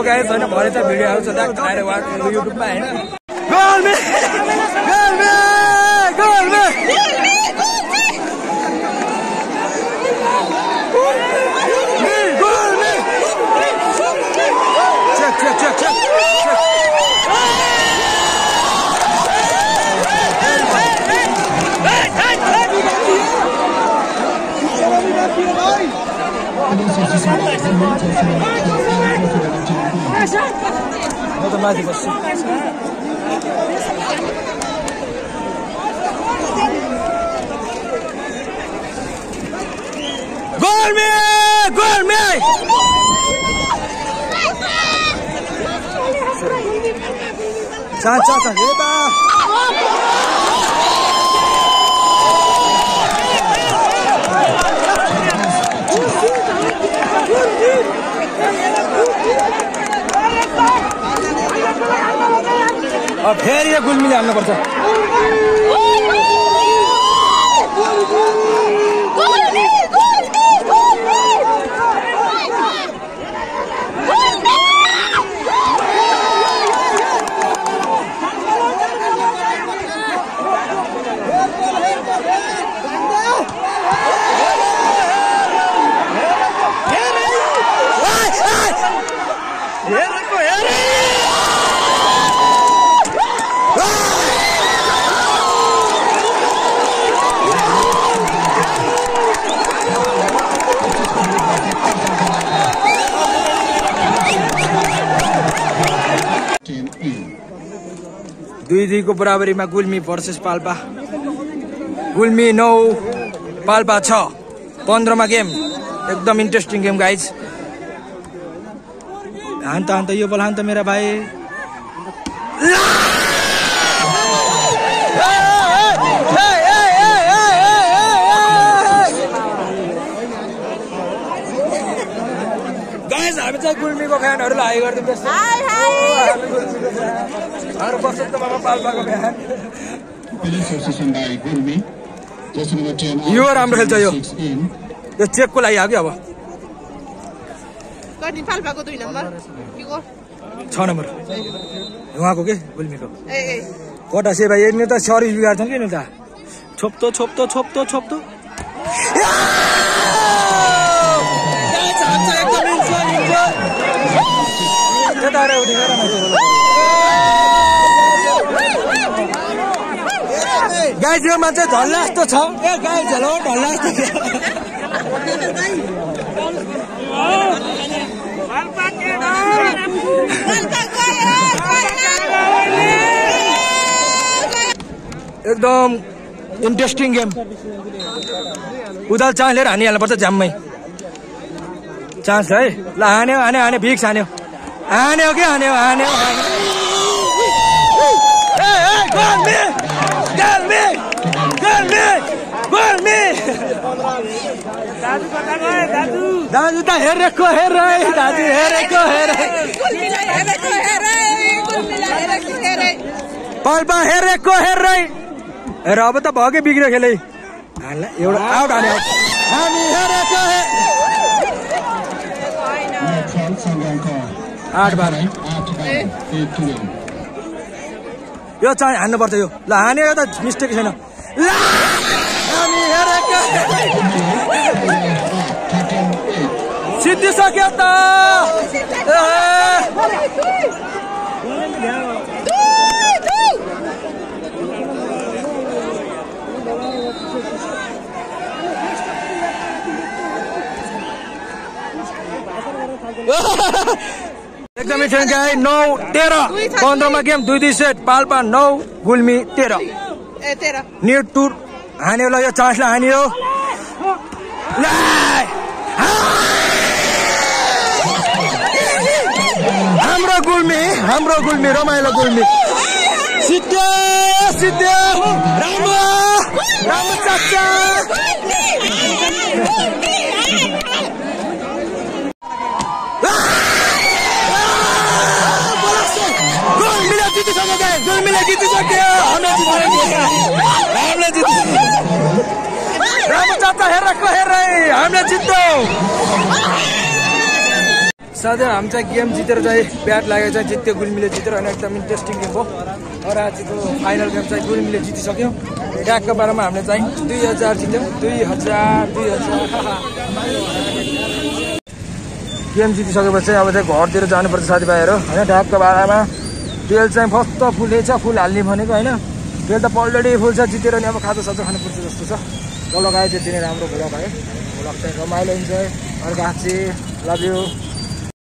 guys हैन भरे त भिडियो आउँछ त खाएर वाट युट्युबमा हैन check no to mazi bas gol me cha eta अब फेरि यो गुल्मीले हाल्नु पर्छ दुई को बराबरीमा गुल्मी भर्सेस पाल्पा गुल्मी 9 पाल्पा 6 15 मा गेम एकदम इन्ट्रेस्टिङ गेम गाइज हान्त यो बल हान्त मेरा भाइ गाइज हामी चाहिँ गुल्मीको फ्यानहरुलाई हाई गर्दिन्छ हाई अरु बसन्त मामा पाल्पाको फ्यान यो राम्रो खेल्छ यो चेकको लागि आयो अब कति पाल्पाको 2 नम्बर किको 6 नम्बर उहाँको के गुल्मीको कोटा से भाइ यिनी त सर्भिस बिगार्छन् के नि त छोप्तो गाइज यो मान्छे झल्ला जस्तो छ ए गाइज झलो झल्ला जस्तो एकदम इन्ट्रेस्टिङ गेम उदाल चान्स लिएर हानिहाल्नुपर्छ जाममै चान्स है ल हान्यो भिक्स हान्यो दाजु त हेरेको पाल्पा हेरेको हेर अब त भगे बिग्रियो खेलै एउटा आउट हान्यो हामी हेरेको 8-12 यो चाहिँ हान्नुपर्छ यो ल हान्यो त मिस्टेक छैन ल हामी हेरेको सिद्धिसक्यो त एकदमै छैन गाई 9-13 15 मा गेम 2 सेट पाल्पा 9 गुल्मी 13 न्यू टुर हान्यो ल यो चान्सले हान्यो हाम्रो गुल्मी रमाइलो गुल्मी सिद्धे राम्रो चाचा गुल्मीले जितिसक्यो हामीले जित्यो राम्रो चाचा हेरेको हामीले जित्यो साथै हामी चाहिँ गेम जितेर चाहिँ ब्याट लागेर चाहिँ जित्यो गुल्मीले जितेर अनि एकदम इन्ट्रेस्टिङ गेम हो र आजको फाइनल गेम चाहिँ गुल्मीले जितिसक्यो ट्यागको बारेमा हामीले चाहिँ 2000 जित्यौँ 2000 गेम जितिसकेपछि अब चाहिँ घरतिर जानुपर्छ साथीभाइहरू होइन ट्यागको बारेमा तेल चाहिँ फर्स्ट फुलेछ फुल हाल्ने भनेको होइन तेल त अलरेडी फुल छ जितेर नि अब खाजासाजा खानुपर्छ जस्तो छ ल लगायो त्यति नै राम्रो भ्लग है भ्लग चाहिँ रमाइलो हुन्छ अर्को लभ यु